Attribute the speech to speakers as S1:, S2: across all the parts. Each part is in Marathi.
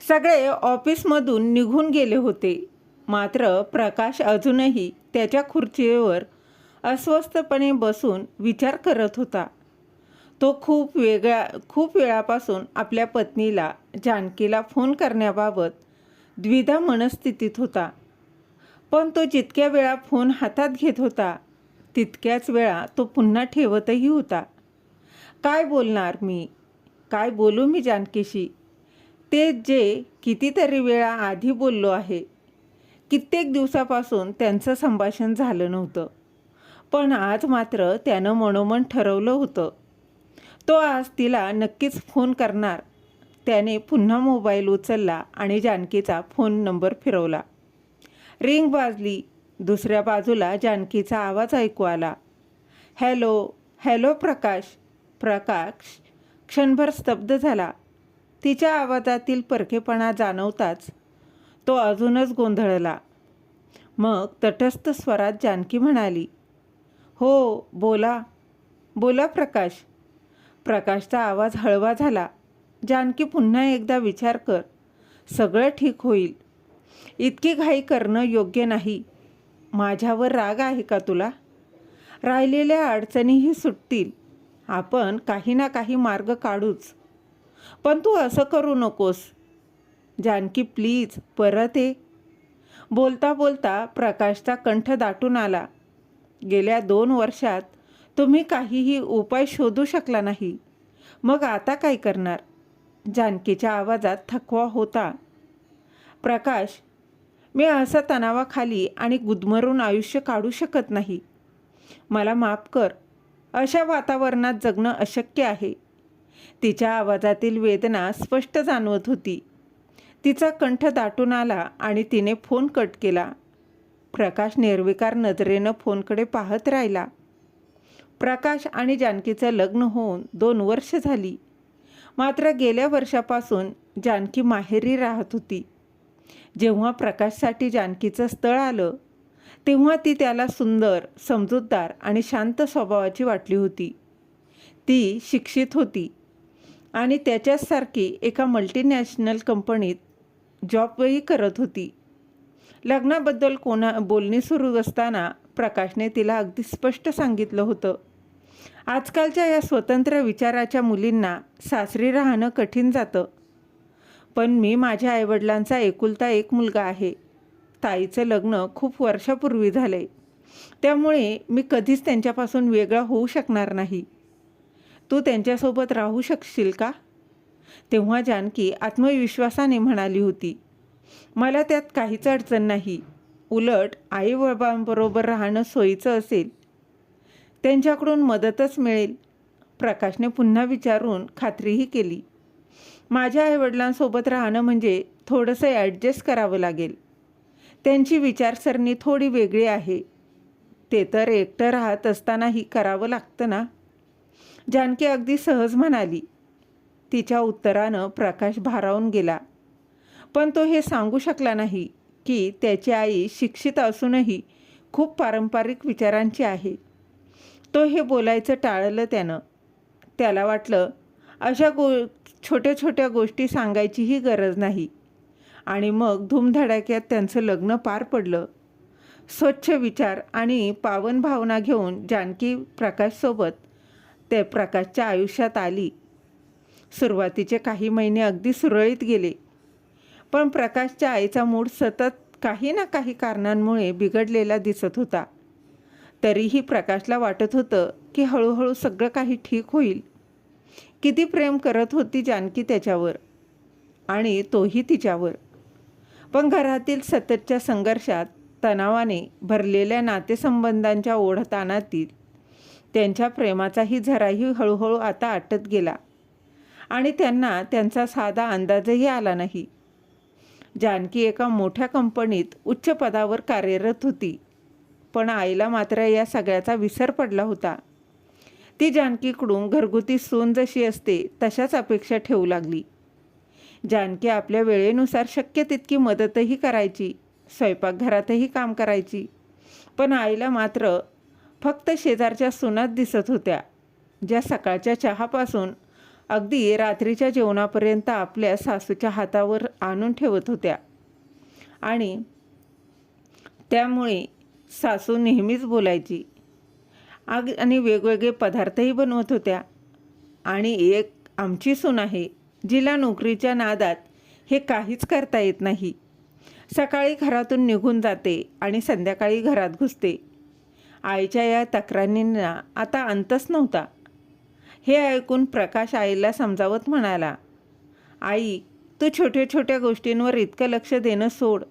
S1: सगळे ऑफिसमधून निघून गेले होते. मात्र प्रकाश अजूनही त्याच्या खुर्चीवर अस्वस्थपणे बसून विचार करत होता. तो खूप वेळापासून आपल्या पत्नीला जानकीला फोन करण्याबाबत द्विधा मनस्थितीत होता. पण तो जितक्या वेळा फोन हातात घेत होता तितक्याच वेळा तो पुन्हा ठेवतही होता. काय बोलणार मी? काय बोलू मी जानकीशी? ते जे कितीतरी वेळा आधी बोललो आहे. कित्येक दिवसापासून त्यांचं संभाषण झालं नव्हतं. पण आज मात्र त्यानं मनोमन ठरवलं होतं. तो आज तिला नक्कीच फोन करणार. त्याने पुन्हा मोबाईल उचलला आणि जानकीचा फोन नंबर फिरवला. रिंग वाजली. दुसऱ्या बाजूला जानकीचा आवाज ऐकू आला. हॅलो हॅलो प्रकाश. प्रकाश क्षणभर स्तब्ध झाला. तिच्या आवाजातील परकेपणा जाणवताच तो अजूनच गोंधळला. मग तटस्थ स्वरात जानकी म्हणाली, हो बोला बोला प्रकाश. प्रकाशचा आवाज हळवा झाला. जानकी पुन्हा एकदा विचार कर. सगळं ठीक होईल. इतकी घाई करणं योग्य नाही. माझ्यावर राग आहे का तुला? राहिलेल्या अडचणीही सुटतील. आपण काही ना काही मार्ग काढूच. पण तू असं करू नकोस. जानकी प्लीज परत ये. बोलता बोलता प्रकाशचा कंठ दाटून आला. गेल्या 2 वर्षात तुम्ही काहीही उपाय शोधू शकला नाही. मग आता काय करणार? जानकीच्या आवाजात थकवा होता. प्रकाश, मी असं तणावाखाली आणि गुदमरून आयुष्य काढू शकत नाही. मला माफ कर. अशा वातावरणात जगणं अशक्य आहे. तिच्या आवाजातील वेदना स्पष्ट जाणवत होती. तिचा कंठ दाटून आला आणि तिने फोन कट केला. प्रकाश निर्विकार नजरेनं फोनकडे पाहत राहिला. प्रकाश आणि जानकीचं लग्न होऊन 2 वर्ष झाली. मात्र गेल्या वर्षापासून जानकी माहेरी राहत होती. जेव्हा प्रकाशसाठी जानकीचं स्थळ आलं तेव्हा ती त्याला सुंदर, समजूतदार आणि शांत स्वभावाची वाटली होती. ती शिक्षित होती आणि त्याच्यासारखी एका मल्टीनॅशनल कंपनीत जॉबही करत होती. लग्नाबद्दल बोलणी सुरू असताना प्रकाशने तिला अगदी स्पष्ट सांगितलं होतं, आजकालच्या या स्वतंत्र विचाराच्या मुलींना सासरी राहणं कठीण जातं. पण मी माझ्या आईवडिलांचा एकुलता एक मुलगा आहे. ताईचं लग्न खूप वर्षापूर्वी झालंय. त्यामुळे मी कधीच त्यांच्यापासून वेगळा होऊ शकणार नाही. तू त्यांच्यासोबत राहू शकशील का? तेव्हा जानकी आत्मविश्वासाने म्हणाली होती, मला त्यात काहीच अडचण नाही. उलट आईबाबांबरोबर राहणं सोयीचं असेल. त्यांच्याकडून मदतच मिळेल. प्रकाशने पुन्हा विचारून खात्रीही केली. माझ्या आईवडिलांसोबत राहणं म्हणजे थोडंसं ॲडजस्ट करावं लागेल. त्यांची विचारसरणी थोडी वेगळी आहे. ते तर एकटं राहत असतानाही करावं लागतं ना. जानकी अगदी सहज म्हणाली. तिच्या उत्तरानं प्रकाश भारावून गेला. पण तो हे सांगू शकला नाही की त्याची आई शिक्षित असूनही खूप पारंपरिक विचारांची आहे. तो हे बोलायचं टाळलं त्यानं. त्याला वाटलं अशा छोट्या छोट्या गोष्टी सांगायचीही गरज नाही. आणि मग धूमधडाक्यात त्यांचं लग्न पार पडलं. स्वच्छ विचार आणि पावन भावना घेऊन जानकी प्रकाशसोबत ते प्रकाशच्या आयुष्यात आली. सुरुवातीचे काही महिने अगदी सुरळीत गेले. पण प्रकाशच्या आईचा मूड सतत काही ना काही कारणांमुळे बिघडलेला दिसत होता. तरीही प्रकाशला वाटत होतं की हळूहळू सगळं काही ठीक होईल. किती प्रेम करत होती जानकी त्याच्यावर आणि तोही तिच्यावर. पण घरातील सततच्या संघर्षात, तणावाने भरलेल्या नातेसंबंधांच्या ओढताणातील त्यांच्या प्रेमाचाही झराही हळूहळू आता आटत गेला आणि त्यांना त्यांचा साधा अंदाजही आला नाही. जानकी एका मोठ्या कंपनीत उच्च पदावर कार्यरत होती. पण आईला मात्र या सगळ्याचा विसर पडला होता. ती जानकीकडून घरगुती सून जशी असते तशाच अपेक्षा ठेवू लागली. जानकी आपल्या वेळेनुसार शक्य तितकी मदतही करायची, स्वयंपाकघरातही काम करायची. पण आईला मात्र फक्त शेजारच्या सुनाच दिसत होत्या, ज्या सकाळच्या चहापासून अगदी रात्रीच्या जेवणापर्यंत आपल्या सासूच्या हातावर आणून ठेवत होत्या आणि त्यामुळे सासू नेहमीच बोलायची आणि वेगवेगळे पदार्थही बनवत होत्या. आणि एक आमची सून आहे जिला नोकरीच्या नादात हे काहीच करता येत नाही. सकाळी घरातून निघून जाते आणि संध्याकाळी घरात घुसते. आईच्या या तक्रारींना आता अंतच नव्हता. हे ऐकून प्रकाश आईला समजावत म्हणाला, आई, तू छोट्या छोट्या गोष्टींवर इतकं लक्ष देणं सोड.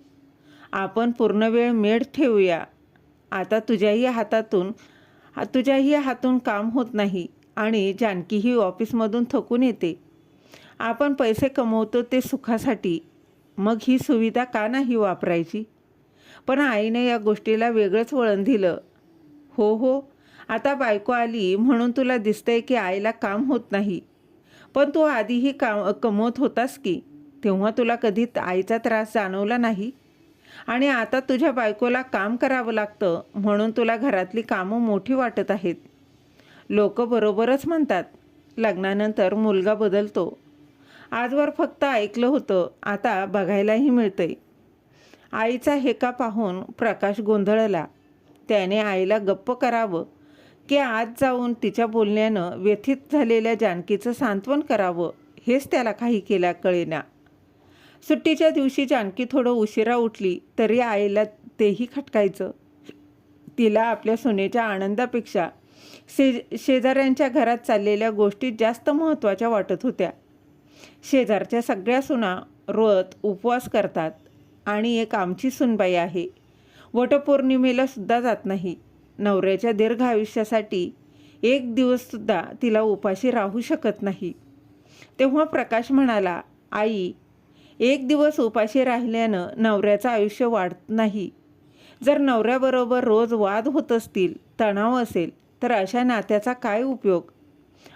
S1: आपण पूर्ण वेळ मेड ठेवूया. आता तुझ्याही हातून काम होत नाही आणि जानकीही ऑफिसमधून थकून येते. आपण पैसे कमवतो ते सुखासाठी, मग ही सुविधा का नाही वापरायची? पण आईने या गोष्टीला वेगळंच वळण दिलं. हो, आता बायको आली म्हणून तुला दिसतंय की आईला काम होत नाही, पण तू आधीही कमवत होतास की, तेव्हा तुला कधी आईचा त्रास जाणवला नाही. आणि आता तुझ्या बायकोला काम करावं लागतं म्हणून तुला घरातली कामं मोठी वाटत आहेत. लोक बरोबरच म्हणतात, लग्नानंतर मुलगा बदलतो. आजवर फक्त ऐकलं होतं, आता बघायलाही मिळतंय. आईचा हेका पाहून प्रकाश गोंधळला. त्याने आईला गप्प करावं की आत जाऊन तिच्या बोलण्यानं व्यथित झालेल्या जानकीचं सांत्वन करावं हेच त्याला काही केल्या कळेना. सुट्टीच्या दिवशी जानकी थोडं उशिरा उठली तरी आईला तेही खटकायचं. तिला आपल्या सुनेच्या आनंदापेक्षा शेजाऱ्यांच्या घरात चाललेल्या गोष्टी जास्त महत्त्वाच्या वाटत होत्या. शेजारच्या सगळ्या सुना व्रत उपवास करतात आणि एक आमची सुनबाई आहे, वटपौर्णिमेला सुद्धा जात नाही. नवऱ्याच्या दीर्घ आयुष्यासाठी एक दिवससुद्धा तिला उपाशी राहू शकत नाही. तेव्हा प्रकाश म्हणाला, आई, एक दिवस उपाशी राहिल्यानं नवऱ्याचं आयुष्य वाढत नाही. जर नवऱ्याबरोबर रोज वाद होत असतील, तणाव असेल, तर अशा नात्याचा काय उपयोग?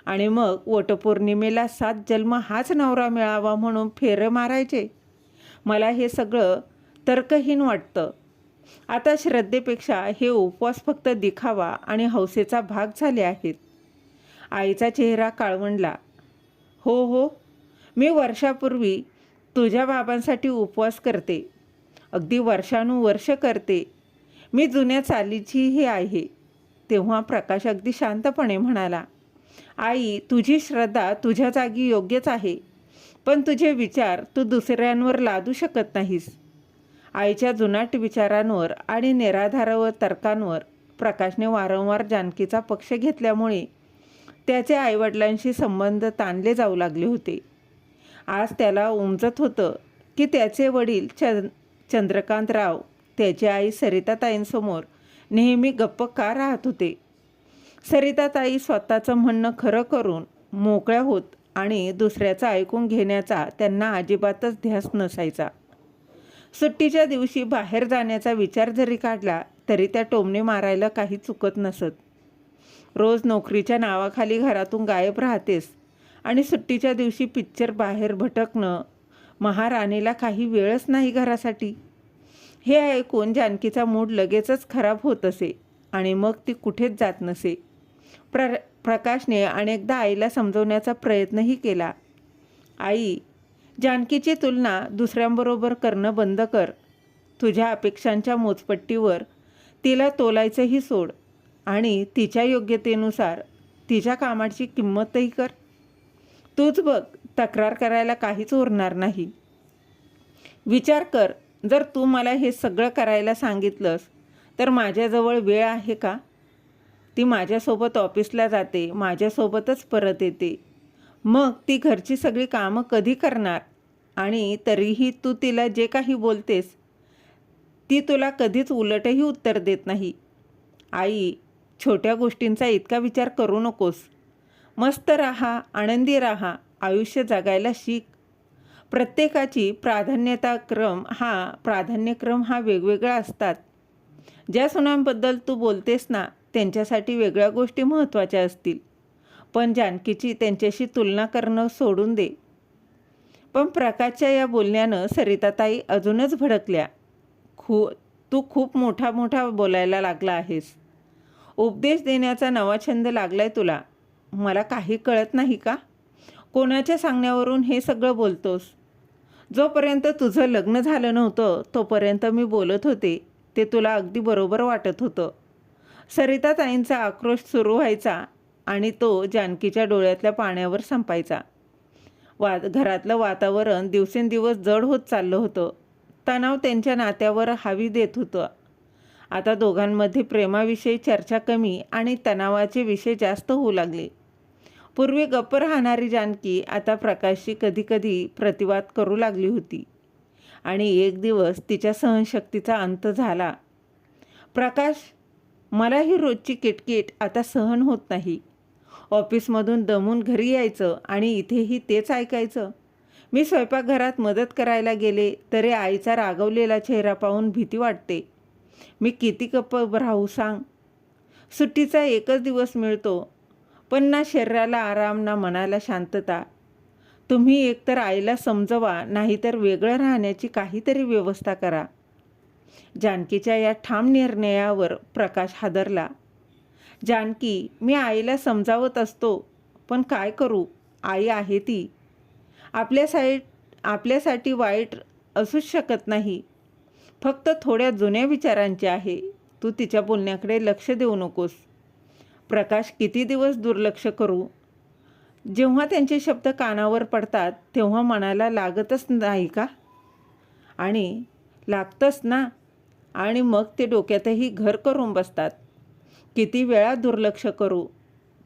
S1: आणि मग वटपौर्णिमेला 7 जन्म हाच नवरा मिळावा म्हणून फेरे मारायचे? मला हे सगळं तर्कहीन वाटतं. आता श्रद्धेपेक्षा हे उपवास फक्त दिखावा आणि हौसेचा भाग झाले आहेत. आईचा चेहरा काळवंडला. हो, मी वर्षापूर्वी तुझ्या बाबांसाठी उपवास करते, अगदी वर्षानुवर्ष करते. मी जुन्या चालीचीही आहे. तेव्हा प्रकाश अगदी शांतपणे म्हणाला, आई, तुझी श्रद्धा तुझ्या जागी योग्यच आहे, पण तुझे विचार तू दुसऱ्यांवर लादू शकत नाहीस. आईच्या जुनाट विचारांवर आणि निराधार तर्कांवर प्रकाशने वारंवार जानकीचा पक्ष घेतल्यामुळे त्याचे आईवडिलांशी संबंध ताणले जाऊ लागले होते. आज त्याला उमजत होतं की त्याचे वडील चंद्रकांतराव त्याची आई सरिताताईंसमोर नेहमी गप्प का राहत होते. सरिताताई स्वतःचं म्हणणं खरं करून मोकळ्या होत आणि दुसऱ्याचं ऐकून घेण्याचा त्यांना अजिबातच ध्यास नसायचा. सुट्टीच्या दिवशी बाहेर जाण्याचा विचार जरी काढला तरी त्या टोमणे मारायला काही चुकत नसत. रोज नोकरीच्या नावाखाली घरातून गायब राहतेस आणि सुट्टीच्या दिवशी पिक्चर बाहेर भटकणं, महाराणीला काही वेळच नाही घरासाठी. हे ऐकून जानकीचा मूड लगेचच खराब होत असे आणि मग ती कुठेच जात नसे. प्रकाशने अनेकदा आईला समजवण्याचा प्रयत्नही केला. आई, जानकीची तुलना दुसऱ्यांबरोबर करणं बंद कर. तुझ्या अपेक्षांच्या मोजपट्टीवर तिला तोलायचंही सोड आणि तिच्या योग्यतेनुसार तिच्या कामाची किंमतही कर. तूच बघ, तक्रार करायला काहीच उरणार नाही. विचार कर, जर तू मला हे सगळं करायला सांगितलंस तर माझ्याजवळ वेळ आहे का? ती माझ्यासोबत ऑफिसला जाते, माझ्यासोबतच परत येते. मग ती घरची सगळी कामं कधी करणार? आणि तरीही तू तिला जे काही बोलतेस ती तुला कधीच उलटही उत्तर देत नाही. आई, छोट्या गोष्टींचा इतका विचार करू नकोस. मस्त राहा, आनंदी राहा, आयुष्य जगायला शिक. प्रत्येकाची प्राधान्यक्रम हा वेगवेगळा असतात. ज्या सुनांबद्दल तू बोलतेस ना, त्यांच्यासाठी वेगळ्या गोष्टी महत्त्वाच्या असतील, पण जानकीची त्यांच्याशी तुलना करणं सोडून दे. पण प्रकाशच्या या बोलण्यानं सरिताताई अजूनच भडकल्या. तू खूप मोठा बोलायला लागला आहेस. उपदेश देण्याचा नवा छंद लागलाय तुला. मला काही कळत नाही का? कोणाच्या सांगण्यावरून हे सगळं बोलतोस? जोपर्यंत तुझं लग्न झालं नव्हतं तोपर्यंत मी बोलत होते ते तुला अगदी बरोबर वाटत होतं. सरिताताईंचा आक्रोश सुरू व्हायचा आणि तो जानकीच्या डोळ्यातल्या पाण्यावर संपायचा. घरातलं वातावरण दिवसेंदिवस जड होत चाललं होतं. तणाव त्यांच्या नात्यावर हावी देत होतं. आता दोघांमध्ये प्रेमाविषयी चर्चा कमी आणि तणावाचे विषय जास्त होऊ लागले. पूर्वी गप्प राहणारी जानकी आता प्रकाशशी कधीकधी प्रतिवाद करू लागली होती आणि एक दिवस तिच्या सहनशक्तीचा अंत झाला. प्रकाश, मला ही रोजची किटकिट आता सहन होत नाही. ऑफिसमधून दमून घरी यायचं आणि इथेही तेच ऐकायचं. मी स्वयंपाकघरात मदत करायला गेले तरी आईचा रागवलेला चेहरा पाहून भीती वाटते. मी किती गप्प राहू सांग? सुट्टीचा एकच दिवस मिळतो, पण ना शरीराला आराम ना मनाला शांतता. तुम्ही एकतर आईला समजवा, नाहीतर वेगळं राहण्याची काहीतरी व्यवस्था करा. जानकीच्या या ठाम निर्णयावर प्रकाश हादरला. जानकी, मी आईला समजावत असतो, पण काय करू? आई आहे ती. आपल्यासाठी वाईट असूच शकत नाही. फक्त थोड्या जुन्या विचारांची आहे. तू तिच्या बोलण्याकडे लक्ष देऊ नकोस. प्रकाश, किती दिवस दुर्लक्ष करू? जेव्हा त्यांचे शब्द कानावर पडतात तेव्हा मनाला लागतच नाही का? आणि लागतंच ना. आणि मग ते डोक्यातही घर करून बसतात. किती वेळा दुर्लक्ष करू?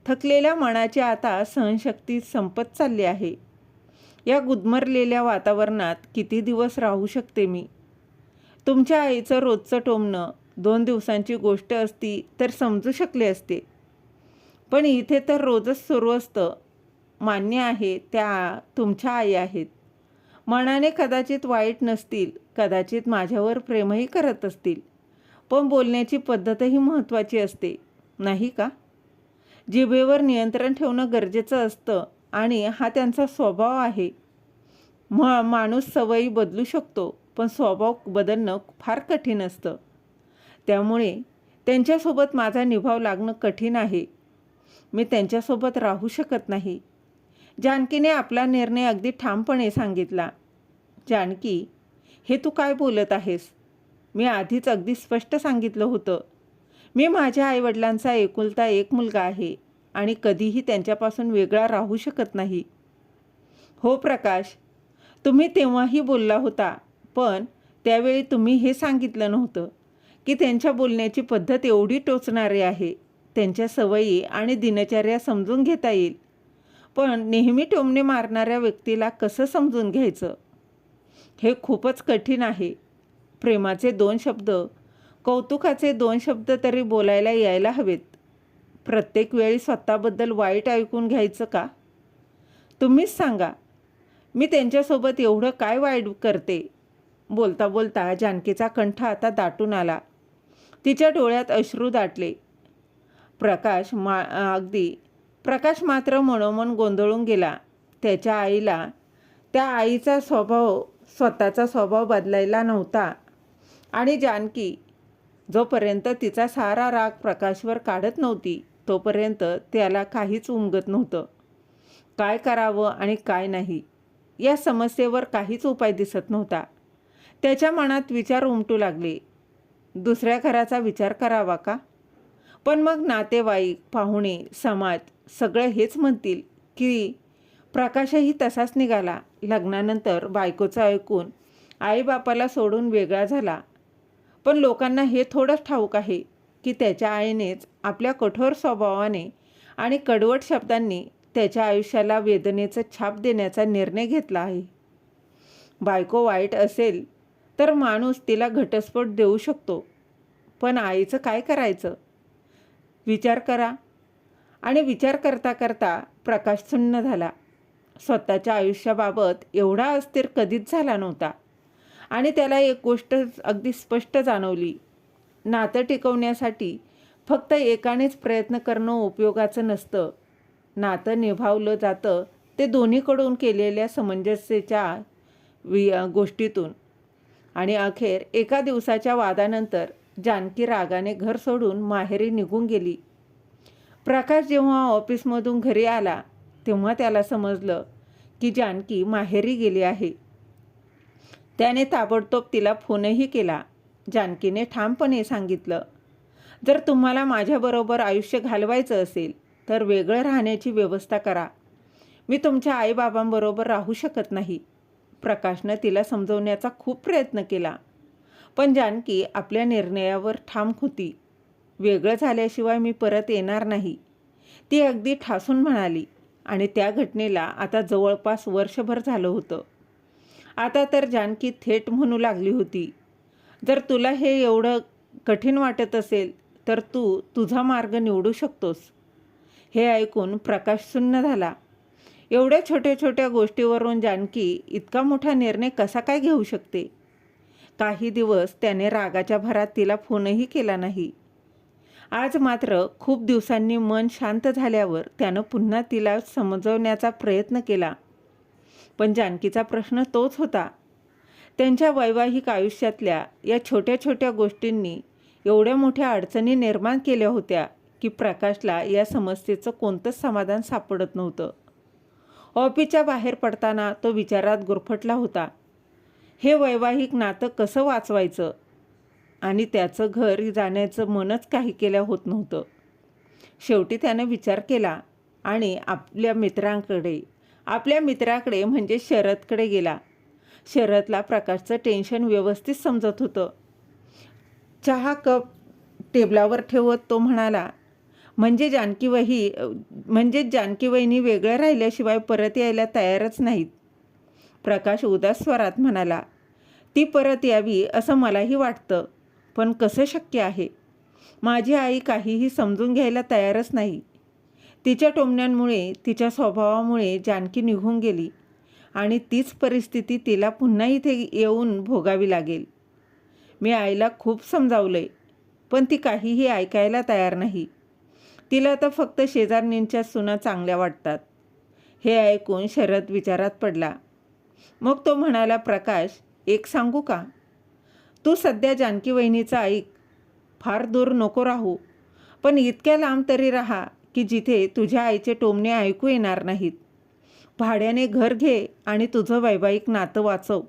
S1: थकलेल्या मनाची आता सहनशक्ती संपत चालली आहे. या गुदमरलेल्या वातावरणात किती दिवस राहू शकते मी? तुमच्या आईचं रोजचं टोमणं 2 दिवसांची गोष्ट असती तर समजू शकले असते, पण इथे तर रोजच सुरू असतं. मान्य आहे, त्या तुमच्या आई आहेत. मनाने कदाचित वाईट नसतील, कदाचित माझ्यावर प्रेमही करत असतील, पण बोलण्याची पद्धतही महत्त्वाची असते, नाही का? जिभेवर नियंत्रण ठेवणं गरजेचं असतं आणि हा त्यांचा स्वभाव आहे. माणूस सवयी बदलू शकतो, पण स्वभाव बदलणं फार कठीण असतं. त्यामुळे त्यांच्यासोबत माझा निभाव लागणं कठीण आहे. मी त्यांच्यासोबत राहू शकत नाही. जानकीने आपला निर्णय अगदी ठामपणे सांगितला. जानकी, हे तू काय बोलत आहेस? मी आधीच अगदी स्पष्ट सांगितलं होतं. मी माझ्या आईवडिलांचा एकुलता एक मुलगा आहे आणि कधीही त्यांच्यापासून वेगळा राहू शकत नाही. हो प्रकाश, तुम्ही तेव्हाही बोलला होता, पण त्यावेळी तुम्ही हे सांगितलं नव्हतं की त्यांच्या बोलण्याची पद्धत एवढी टोचणारी आहे. त्यांच्या सवयी आणि दिनचर्या समजून घेता येईल, पण नेहमी टोमणे मारणाऱ्या व्यक्तीला कसं समजून घ्यायचं? हे खूपच कठीण आहे. प्रेमाचे 2 शब्द, कौतुकाचे 2 शब्द तरी बोलायला यायला हवेत. प्रत्येक वेळी स्वतःबद्दल वाईट ऐकून घ्यायचं का? तुम्हीच सांगा. मी त्यांच्यासोबत एवढं काय वाईट करते? बोलता बोलता जानकीचा कंठ आता दाटून आला. तिच्या डोळ्यात अश्रू दाटले. प्रकाश मात्र मनोमन गोंधळून गेला. त्या आईचा स्वतःचा स्वभाव बदलायला नव्हता आणि जानकी जोपर्यंत तिचा सारा राग प्रकाशवर काढत नव्हती तोपर्यंत त्याला काहीच उमगत नव्हतं. काय करावं आणि काय नाही या समस्येवर काहीच उपाय दिसत नव्हता. त्याच्या मनात विचार उमटू लागले. दुसऱ्या घराचा विचार करावा का? पण मग नातेवाईक, पाहुणे, समाज सगळं हेच म्हणतील की प्रकाशही तसाच निघाला. लग्नानंतर बायकोचं ऐकून आईबापाला सोडून वेगळा झाला. पण लोकांना हे थोडंच ठाऊक आहे की त्याच्या आईनेच आपल्या कठोर स्वभावाने आणि कडवट शब्दांनी त्याच्या आयुष्याला वेदनेचं छाप देण्याचा निर्णय घेतला आहे. बायको वाईट असेल तर माणूस तिला घटस्फोट देऊ शकतो, पण आईचं काय करायचं? विचार करा. आणि विचार करता करता प्रकाश सुन्न झाला. स्वतःच्या आयुष्याबाबत एवढा अस्थिर कधीच झाला नव्हता आणि त्याला एक गोष्ट अगदी स्पष्ट जाणवली. नातं टिकवण्यासाठी फक्त एकानेच प्रयत्न करणं उपयोगाचं नसतं. नातं निभावलं जातं ते दोन्हीकडून केलेल्या समंजस्याच्या गोष्टीतून. आणि अखेर एका दिवसाच्या वादानंतर जानकी रागाने घर सोडून माहेरी निघून गेली. प्रकाश जेव्हा ऑफिसमधून घरी आला तेव्हा त्याला समजलं की जानकी माहेरी गेली आहे. त्याने ताबडतोब तिला फोनही केला. जानकीने ठामपणे सांगितलं, जर तुम्हाला माझ्याबरोबर आयुष्य घालवायचं असेल तर वेगळं राहण्याची व्यवस्था करा. मी तुमच्या आईबाबांबरोबर राहू शकत नाही. प्रकाशनं तिला समजवण्याचा खूप प्रयत्न केला, पण जानकी आपल्या निर्णयावर ठाम होती. वेगळं झाल्याशिवाय मी परत येणार नाही, ती अगदी ठासून म्हणाली. आणि त्या घटनेला आता जवळपास वर्षभर झालं होतं. आता तर जानकी थेट म्हणू लागली होती, जर तुला हे एवढं कठीण वाटत असेल तर तू तुझा मार्ग निवडू शकतोस. हे ऐकून प्रकाश सुन्न झाला. एवढ्या छोट्या छोट्या गोष्टीवरून जानकी इतका मोठा निर्णय कसा काय घेऊ शकते? काही दिवस त्याने रागाच्या भरात तिला फोनही केला नाही. आज मात्र खूप दिवसांनी मन शांत झाल्यावर त्यानं पुन्हा तिला समजवण्याचा प्रयत्न केला. पण जानकीचा प्रश्न तोच होता. त्यांच्या वैवाहिक आयुष्यातल्या या छोट्या छोट्या गोष्टींनी एवढ्या मोठ्या अडचणी निर्माण केल्या होत्या की प्रकाशला या समस्येचं कोणतंच समाधान सापडत नव्हतं. ऑफिसच्या बाहेर पडताना तो विचारात गुरफटला होता. हे वैवाहिक नातं कसं वाचवायचं? आणि त्याचं घर जाण्याचं मनच काही केल्या होत नव्हतं. शेवटी त्यानं विचार केला आणि आपल्या मित्राकडे म्हणजे शरदकडे गेला. शरदला प्रकाशचं टेन्शन व्यवस्थित समजत होतं. चहा कप टेबलावर ठेवत तो म्हणाला, म्हणजे जानकी वहिनी वेगळं राहिल्याशिवाय परत यायला तयारच नाहीत. प्रकाश उदास स्वरात म्हणाला, ती परत यावी असं मलाही वाटतं, पण कसं शक्य आहे? माझी आई काहीही समजून घ्यायला तयारच नाही. तिच्या टोमण्यांमुळे, तिच्या स्वभावामुळे जानकी निघून गेली आणि तीच परिस्थिती तिला पुन्हा इथे येऊन भोगावी लागेल. मी आईला खूप समजावलंय, पण ती काहीही ऐकायला तयार नाही. तिला तर फक्त शेजारणींच्या सुना चांगल्या वाटतात. हे ऐकून शरद विचारात पडला. मग तो म्हणाला, प्रकाश, एक सांगू का? तू सध्या जानकी वहिनीचं ऐक. फार दूर नको राहू, पण इतक्या लांब तरी राहा की जिथे तुझ्या आईचे टोमणे ऐकू येणार नाहीत. भाड्याने घर घे आणि तुझं वैवाहिक नातं वाचव.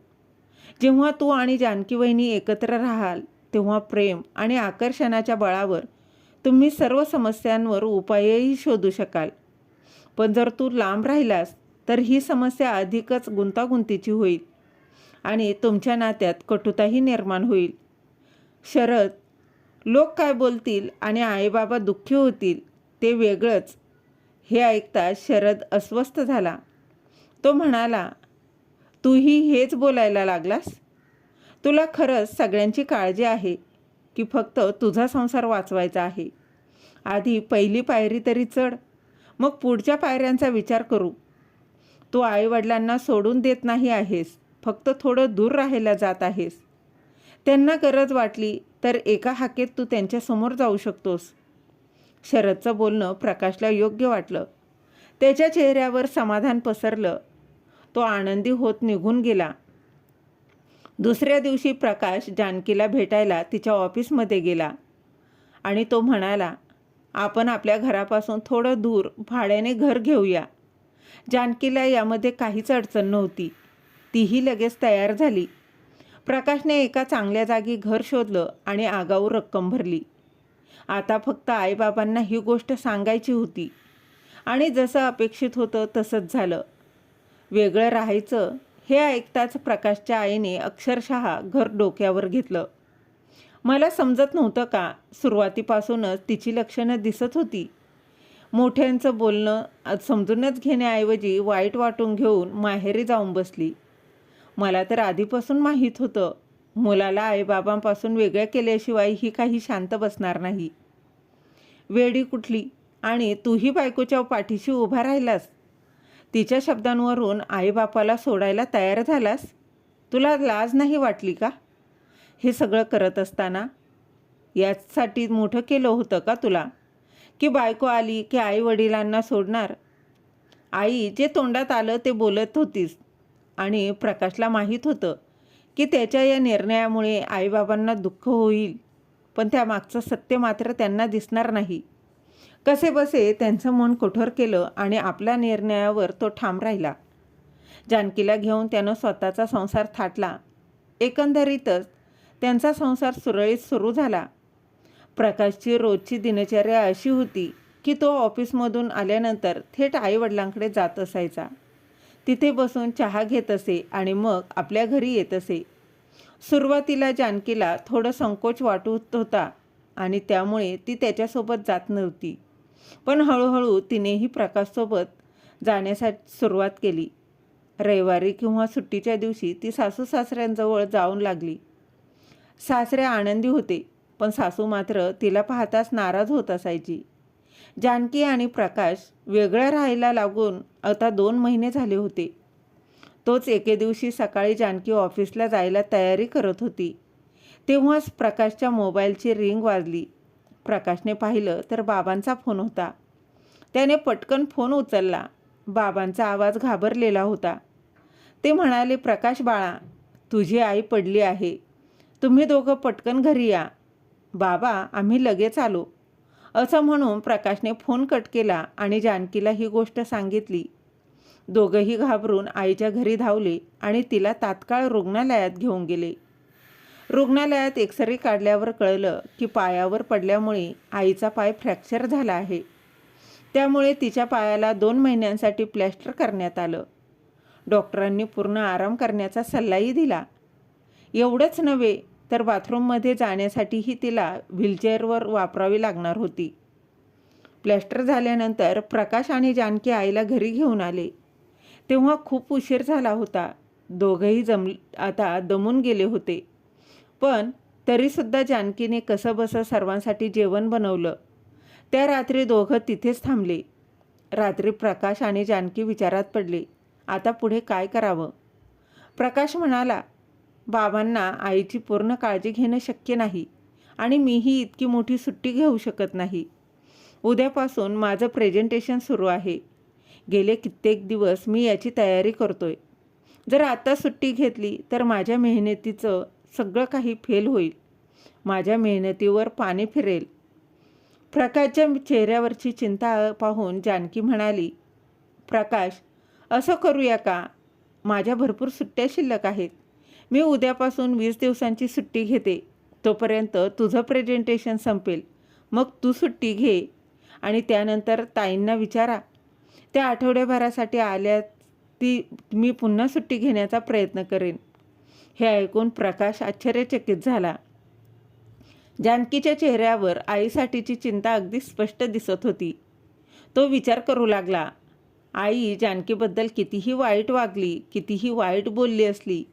S1: जेव्हा तू आणि जानकी वहिनी एकत्र राहाल तेव्हा प्रेम आणि आकर्षणाच्या बळावर तुम्ही सर्व समस्यांवर उपायही शोधू शकाल. पण जर तू लांब राहिलास तर ही समस्या अधिकच गुंतागुंतीची होईल आणि तुमच्या नात्यात कटुताही निर्माण होईल. शरद, लोक काय बोलतील आणि आईबाबा दुःखी होतील ते वेगळंच. हे ऐकताच शरद अस्वस्थ झाला. तो म्हणाला, तूही हेच बोलायला लागलास? तुला खरंच सगळ्यांची काळजी आहे की फक्त तुझा संसार वाचवायचा आहे? आधी पहिली पायरी तरी चढ, मग पुढच्या पायऱ्यांचा विचार करू. तू आईवडिलांना सोडून देत नाही आहेस, फक्त थोडं दूर राहायला जात आहेस. त्यांना गरज वाटली तर एका हाकेत तू त्यांच्यासमोर जाऊ शकतोस. शरदचं बोलणं प्रकाशला योग्य वाटलं. त्याच्या चेहऱ्यावर समाधान पसरलं. तो आनंदी होत निघून गेला. दुसऱ्या दिवशी प्रकाश जानकीला भेटायला तिच्या ऑफिसमध्ये गेला आणि तो म्हणाला, आपण आपल्या घरापासून थोडं दूर भाड्याने घर घेऊया. जानकीला यामध्ये काहीच अडचण नव्हती. तीही लगेच तयार झाली. प्रकाशने एका चांगल्या जागी घर शोधलं आणि आगाऊ रक्कम भरली. आता फक्त आईबाबांना ही गोष्ट सांगायची होती आणि जसं अपेक्षित होतं तसंच झालं. वेगळं राहायचं हे ऐकताच प्रकाशच्या आईने अक्षरशः घर डोक्यावर घेतलं. मला समजत नव्हतं का? सुरुवातीपासूनच तिची लक्षणं दिसत होती. मोठ्यांचं बोलणं समजूनच घेण्याऐवजी वाईट वाटून घेऊन माहेरी जाऊन बसली. मला तर आधीपासून माहीत होतं, मुलाला आईबाबांपासून वेगळ्या केल्याशिवाय ही काही शांत बसणार नाही. वेडी कुठली! आणि तूही बायकोच्या पाठीशी उभा राहिलास. तिच्या शब्दांवरून आईबापाला सोडायला तयार झालास. तुला लाज नाही वाटली का? हे सगळं करत असताना यासाठी मोठं केलं होतं का तुला, की बायको आली की आई वडिलांना सोडणार? आई जे तोंडात आलं ते बोलत होतीस आणि प्रकाशला माहीत होतं की त्याच्या या निर्णयामुळे आईबाबांना दुःख होईल, पण त्यामागचं सत्य मात्र त्यांना दिसणार नाही. कसे बसे त्यांचं मन कठोर केलं आणि आपल्या निर्णयावर तो ठाम राहिला. जानकीला घेऊन त्यानं स्वतःचा संसार थाटला. एकंदरीतच त्यांचा संसार सुरळीत सुरू झाला. प्रकाशची रोजची दिनचर्या अशी होती की तो ऑफिसमधून आल्यानंतर थेट आईवडिलांकडे जात असायचा. तिथे बसून चहा घेत असे आणि मग आपल्या घरी येत असे. सुरुवातीला जानकीला थोडं संकोच वाटत होता आणि त्यामुळे ती त्याच्यासोबत जात नव्हती. पण हळूहळू तिनेही प्रकाशसोबत जाण्यासाठी सुरुवात केली. रविवारी किंवा सुट्टीच्या दिवशी ती सासू सासऱ्यांजवळ जाऊन लागली. सासरे आनंदी होते, पण सासू मात्र तिला पाहताच नाराज होत असायची. जानकी आणि प्रकाश वेगळं राहायला लागून आता 2 महिने झाले होते. तोच एके दिवशी सकाळी जानकी ऑफिसला जायला तयारी करत होती. तेव्हाच प्रकाशच्या मोबाईलची रिंग वाजली. प्रकाशने पाहिलं तर बाबांचा फोन होता. त्याने पटकन फोन उचलला. बाबांचा आवाज घाबरलेला होता. ते म्हणाले, प्रकाश बाळा, तुझी आई पडली आहे. तुम्ही दोघं पटकन घरी या. बाबा, आम्ही लगेच आलो. असं म्हणून प्रकाशने फोन कट केला आणि जानकीला ही गोष्ट सांगितली. दोघंही घाबरून आईच्या घरी धावले आणि तिला तात्काळ रुग्णालयात घेऊन गेले. रुग्णालयात एक्सरे काढल्यावर कळलं की पायावर पडल्यामुळे आईचा पाय फ्रॅक्चर झाला आहे. त्यामुळे तिच्या पायाला 2 महिन्यांसाठी प्लॅस्टर करण्यात आलं. डॉक्टरांनी पूर्ण आराम करण्याचा सल्लाही दिला. एवढंच नव्हे तर बाथरूममध्ये जाण्यासाठीही तिला व्हीलचेअरवर वापरावी लागणार होती. प्लॅस्टर झाल्यानंतर प्रकाश आणि जानकी आईला घरी घेऊन आले. तेव्हा खूप उशीर झाला होता. दोघंही आता दमून गेले होते. पण तरीसुद्धा जानकीने कसंबसं सर्वांसाठी जेवण बनवलं. त्या रात्री दोघं तिथेच थांबले. रात्री प्रकाश आणि जानकी विचारात पडले. आता पुढे काय करावं? प्रकाश म्हणाला, बाबांना आईची पूर्ण काळजी घेणं शक्य नाही आणि मीही इतकी मोठी सुट्टी घेऊ शकत नाही. उद्यापासून माझं प्रेझेंटेशन सुरू आहे. गेले कित्येक दिवस मी याची तयारी करतोय. जर आता सुट्टी घेतली तर माझ्या मेहनतीचं सगळं काही फेल होईल. माझ्या मेहनतीवर पाणी फिरेल. प्रकाशच्या चेहऱ्यावरची चिंता पाहून जानकी म्हणाली, प्रकाश, असं करूया का? माझ्या भरपूर सुट्ट्या शिल्लक आहेत. मी उद्यापासून 20 दिवसांची सुट्टी घेते. तोपर्यंत तुझं प्रेझेंटेशन संपेल. मग तू सुट्टी घे आणि त्यानंतर ताईंना विचारा. त्या आठवड्याभरासाठी आल्या मी पुन्हा सुट्टी घेण्याचा प्रयत्न करेन. हे ऐकून प्रकाश आश्चर्यचकित झाला. जानकीच्या चेहऱ्यावर आईसाठीची चिंता अगदी स्पष्ट दिसत होती. तो विचार करू लागला, आई जानकीबद्दल कितीही वाईट वागली, कितीही वाईट बोलली असली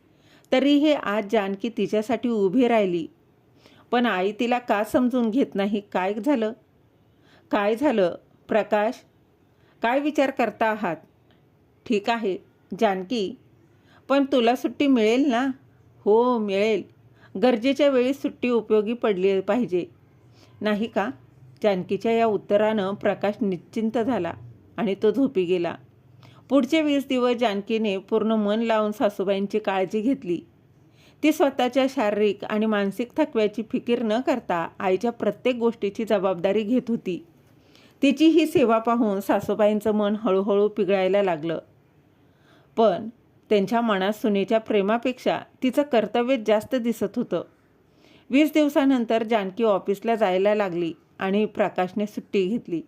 S1: तरीही आज जानकी तिच्यासाठी उभी राहिली. पण आई तिला का समजून घेत नाही? काय झालं? काय झालं? प्रकाश, काय विचार करता आहात? ठीक आहे जानकी, पण तुला सुट्टी मिळेल ना? हो मिळेल. गरजेच्या वेळी सुट्टी उपयोगी पडली पाहिजे, नाही का? जानकीच्या या उत्तरानं प्रकाश निश्चिंत झाला आणि तो झोपी गेला. पुढचे 20 दिवस जानकीने पूर्ण मन लावून सासूबाईंची काळजी घेतली. ती स्वतःच्या शारीरिक आणि मानसिक थकव्याची फिकीर न करता आईच्या प्रत्येक गोष्टीची जबाबदारी घेत होती. तिची ही सेवा पाहून सासूबाईंचं मन हळूहळू पिघळायला लागलं. पण त्यांच्या मनात सुनेच्या प्रेमापेक्षा तिचं कर्तव्य जास्त दिसत होतं. 20 दिवसानंतर जानकी ऑफिसला जायला लागली आणि प्रकाशने सुट्टी घेतली.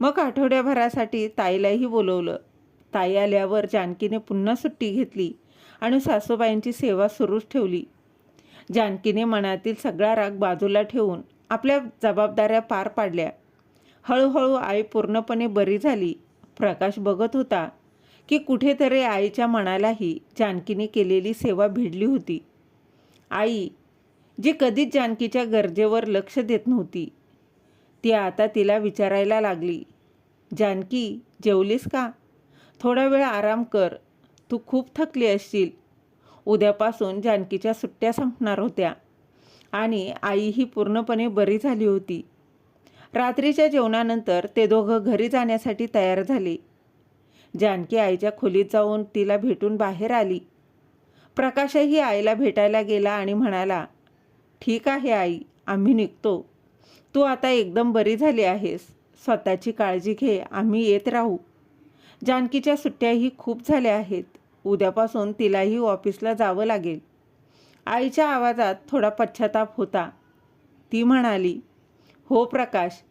S1: मग आठवड्याभरासाठी ताईलाही बोलवलं. ताई आल्यावर जानकीने पुन्हा सुट्टी घेतली आणि सासूबाईंची सेवा सुरूच ठेवली. जानकीने मनातील सगळा राग बाजूला ठेवून आपल्या जबाबदाऱ्या पार पाडल्या. हळूहळू आई पूर्णपणे बरी झाली. प्रकाश बघत होता की कुठेतरी आईच्या मनालाही जानकीने केलेली सेवा भिडली होती. आई, जी कधीच जानकीच्या गरजेवर लक्ष देत नव्हती, ती आता तिला विचारायला लागली, जानकी, जेवलीस का? थोडा वेळ आराम कर. तू खूप थकली असशील. उद्यापासून जानकीच्या सुट्ट्या संपणार होत्या आणि आईही पूर्णपणे बरी झाली होती. रात्रीच्या जेवणानंतर ते दोघं घरी जाण्यासाठी तयार झाले. जानकी आईच्या खोलीत जाऊन तिला भेटून बाहेर आली. प्रकाशही आईला भेटायला गेला आणि म्हणाला, ठीक आहे आई, आम्ही निघतो. तू आता एकदम बरी झाली आहेस. स्वतःची काळजी घे. आम्ही येत राहू. जानकीच्या सुट्ट्याही खूप झाल्या आहेत. उद्यापासून तिलाही ऑफिसला जावं लागेल. आईच्या आवाजात थोडा पश्चाताप होता. ती म्हणाली, हो प्रकाश,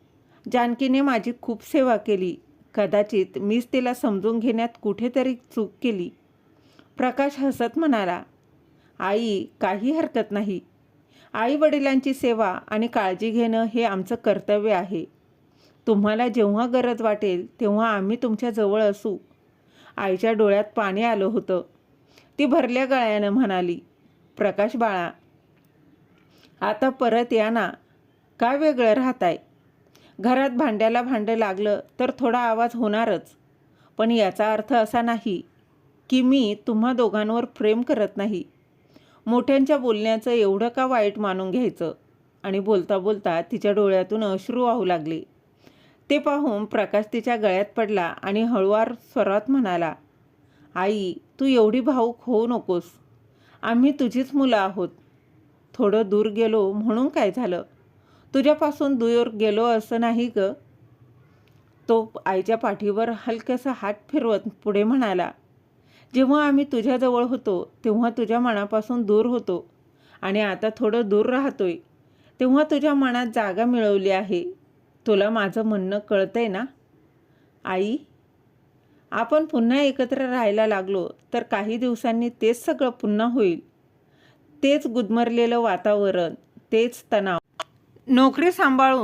S1: जानकीने माझी खूप सेवा केली. कदाचित मीच तिला समजून घेण्यात कुठेतरी चूक केली. प्रकाश हसत म्हणाला, आई, काही हरकत नाही. आई वडिलांची सेवा आणि काळजी घेणं हे आमचं कर्तव्य आहे. तुम्हाला जेव्हा गरज वाटेल तेव्हा आम्ही तुमच्या जवळ असू. आईच्या डोळ्यात पाणी आलं होतं. ती भरल्या गळ्यानं म्हणाली, प्रकाश बाळा, आता परत या ना. काय वेगळं राहताय? घरात भांड्याला भांडं लागलं तर थोडा आवाज होणारच. पण याचा अर्थ असा नाही की मी तुम्हा दोघांवर प्रेम करत नाही. मोठ्यांच्या बोलण्याचं एवढं का वाईट मानून घ्यायचं? आणि बोलता बोलता तिच्या डोळ्यातून अश्रू वाहू लागले. ते पाहून प्रकाश तिच्या गळ्यात पडला आणि हळुवार स्वरात म्हणाला, आई, तू एवढी भावूक होऊ नकोस. आम्ही तुझीच मुलं आहोत. थोडं दूर गेलो म्हणून काय झालं? तुझ्यापासून दूर गेलो असं नाही ग. तो आईच्या पाठीवर हलकासा हात फिरवत पुढे म्हणाला, जेव्हा आम्ही तुझ्याजवळ होतो तेव्हा तुझ्या मनापासून दूर होतो आणि आता थोडं दूर राहतोय तेव्हा तुझ्या मनात जागा मिळवली आहे. तुला माझं म्हणणं कळतंय ना? आई, आपण पुन्हा एकत्र राहायला लागलो तर काही दिवसांनी तेच सगळं पुन्हा होईल. तेच गुदमरलेलं वातावरण, तेच तणाव. नोकरी सांभाळून